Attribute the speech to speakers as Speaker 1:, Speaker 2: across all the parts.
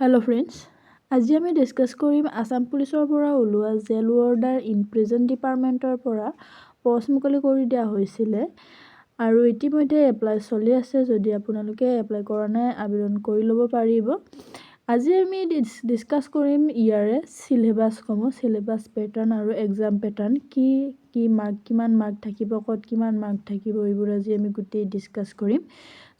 Speaker 1: Hello friends, আজি আমি discuss কৰিম আসাম পুলিচৰ পৰা ওলোৱা জেল অৰ্ডাৰ ইন প্ৰিজন ডিপাৰ্টমেন্টৰ পৰা পোষ্ট মুকলি কৰি দিয়া হৈছিল আৰু ইতিমধ্যে এপ্লাই চলি আছে। যদি আপোনালোকে এপ্লাই কৰা নাই আবেদন কৰি ল'ব পাৰিব। আজি আমি ডিসকাস কৰিম ইয়াৰে সিলেবাস প্যাটাৰ্ন আৰু এক্সাম প্যাটাৰ্ন কি মাৰ্ক কিমান মাৰ্ক থাকিব, কত কিমান মাৰ্ক থাকিব, এইবোৰ আজি আমি গোটেই ডিসকাস কৰিম।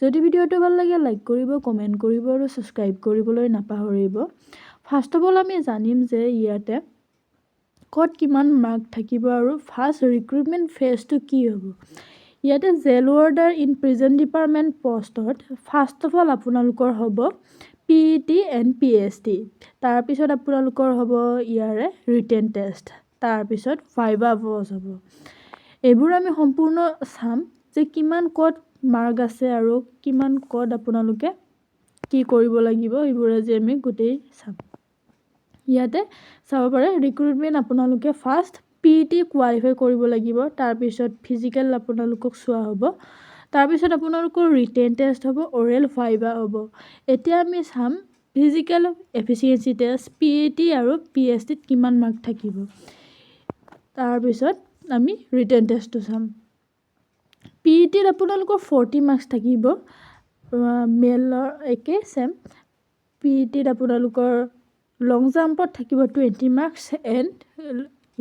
Speaker 1: যদি ভিডিওটো ভাল লাগে লাইক কৰিব, কমেন্ট কৰিব আৰু সাবস্ক্ৰাইব কৰিবলৈ নাপাহৰিব। ফাৰ্স্ট অফ অল আমি জানিম যে ইয়াতে কত কিমান মাৰ্ক থাকিব আৰু ফাৰ্স্ট ৰিক্ৰুটমেন্ট ফেজটো কি হ'ব। ইয়াতে jail order in prison department পোষ্টত ফাৰ্স্ট অফ অল আপোনালোকৰ হ'ব PET and PST, তাৰ পিছত আপোনালোকৰ হ'ব ইয়াৰে ৰিটেন টেষ্ট, তাৰ পিছত ভাইভা পোষ্ট হ'ব। এইবোৰ আমি সম্পূৰ্ণ চাম যে কিমান কত মাৰ্ক আছে আৰু কিমান কত আপোনালোকে কি কৰিব লাগিব, এইবোৰ আজি আমি গোটেই চাম। ইয়াতে চাব পাৰে ৰিক্ৰুটমেন্ট আপোনালোকে ফাৰ্স্ট PET কোৱালিফাই কৰিব লাগিব, তাৰ পিছত ফিজিক্যাল আপোনালোকক চোৱা হ'ব, তাৰ পিছত আপোনালোকৰ ৰিটেন টেষ্ট হ'ব, অৰেল ভাইভা হ'ব। এতিয়া আমি চাম ফিজিক্যাল এফিচিয়েন্সি টেষ্ট PET আৰু PST ত কিমান মাৰ্ক থাকিব, তাৰ পিছত আমি ৰিটেন টেষ্টটো চাম। PET ত আপোনালোকৰ 40 মাৰ্কস থাকিব, মেলৰ একে সেম। PET ত আপোনালোকৰ লং জাম্পত থাকিব 20 মাৰ্কস এন্ড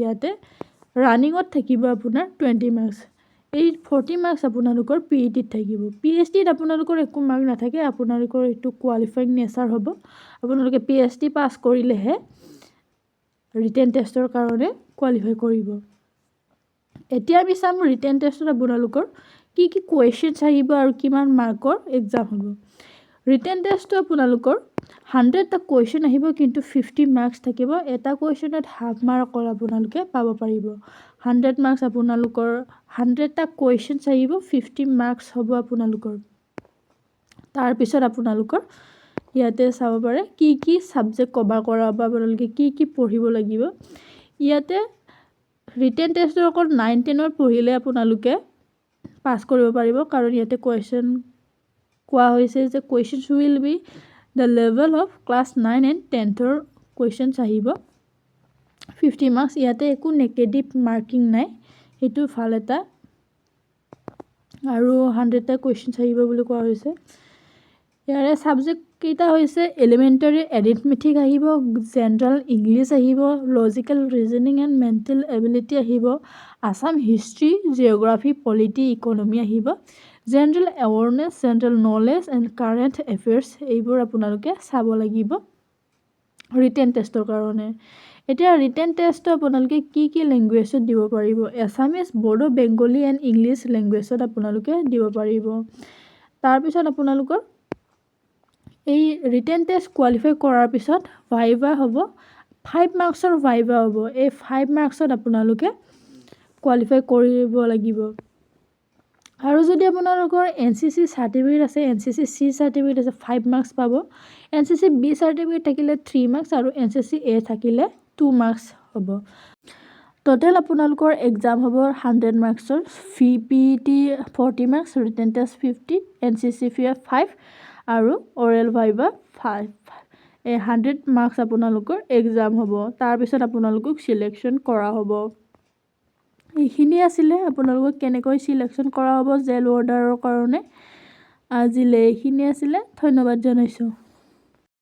Speaker 1: ইয়াতে ৰানিংত থাকিব আপোনাৰ 20 মাৰ্কস। এই 40 মাৰ্কস আপোনালোকৰ PET ত থাকিব। PST ত আপোনালোকৰ একো মাৰ্ক নাথাকে, আপোনালোকৰ এটো কোৱালিফাইং নেচাৰ হ'ব। আপোনালোকে PST পাস কৰিলেহে ৰিটেন টেষ্টৰ কাৰণে কোৱালিফাই কৰিব। এতিয়া আমি চাম ৰিটেন টেষ্টত আপোনালোকৰ কি কোৱেশ্চনছ আহিব আৰু কিমান মাৰ্কৰ এক্সাম হ'ব। ৰিটেন টেষ্টটো আপোনালোকৰ 100টা কোৱেশ্চন আহিব, কিন্তু 50 মাৰ্কস থাকিব। এটা কোৱেশ্চনত হাফ মাৰ্কৰ আপোনালোকে পাব পাৰিব। 100 মাৰ্কস আপোনালোকৰ 100টা কোৱেশ্চনছ আহিব, 50 মাৰ্কস হ'ব আপোনালোকৰ। তাৰ পিছত আপোনালোকৰ ইয়াতে চাব পাৰে কি সাবজেক্ট কভাৰ কৰা হ'ব, আপোনালোকে কি পঢ়িব লাগিব। ইয়াতে ৰিটেন টেষ্টৰ অকল 9-10 ৰ পঢ়িলে আপোনালোকে পাস কৰিব পাৰিব, কাৰণ ইয়াতে কোৱেশ্চন কোৱা হৈছে যে questions will be the level of class 9 and 10th ৰ কোৱেশ্চনছ আহিব। 50 মাৰ্কস, ইয়াতে একো নেগেটিভ মাৰ্কিং নাই, হেতু ভাল এটা। আৰু 100টা কোৱেশ্চনছ আহিব বুলি কোৱা হৈছে। ইয়াৰে সাবজেক্ট কেইটা হৈছে এলিমেন্টাৰী এৰিথমেটিক আহিব, জেনাৰেল ইংলিছ আহিব, logical reasoning and mental ability আহিব, Assam history, geography, polity, economy আহিব, general awareness, general knowledge and current affairs. এইবোৰ আপোনালোকে চাব লাগিব ৰিটেন টেষ্টৰ কাৰণে। এতিয়া ৰিটেন টেষ্ট আপোনালোকে কি ল্যাঙ্গুৱেজত দিব পাৰিব। এছামিজ, বড়ো, বেংগলী এণ্ড ইংলিছ ল্যাঙ্গুৱেজত আপোনালোকে দিব পাৰিব। তাৰ পিছত আপোনালোকৰ এই ৰিটেন টেষ্ট কোৱালিফাই কৰাৰ পিছত ভাইভা হ'ব, 5 মাৰ্কসৰ ভাইভা হ'ব। এই 5 মাৰ্কসত আপোনালোকে কোৱালিফাই কৰিব লাগিব। আৰু যদি আপোনালোকৰ NCC সাৰ্টিফিকেট আছে, NCC C সাৰ্টিফিকেট আছে, 5 মাৰ্কস পাব। NCC B সাৰ্টিফিকেট থাকিলে 3 মাৰ্কস আৰু NCC A থাকিলে 2 মাৰ্কস হ'ব। টোটেল আপোনালোকৰ এক্সাম হ'ব 100 মাৰ্কসৰ। PET 40 marks, written test 50, NCC 5 আৰু অৰেল ভাইভা 5। এই 100 মাৰ্কস আপোনালোকৰ এক্সাম হ'ব। তাৰ পিছত আপোনালোকক সিলেকশন কৰা হ'ব। এইখিনি আছিলে আপোনালোকক কেনেকৈ সিলেকশন কৰা হ'ব জেল অৰ্ডাৰৰ কাৰণে। আজিলে এইখিনি আছিলে, ধন্যবাদ জনাইছো।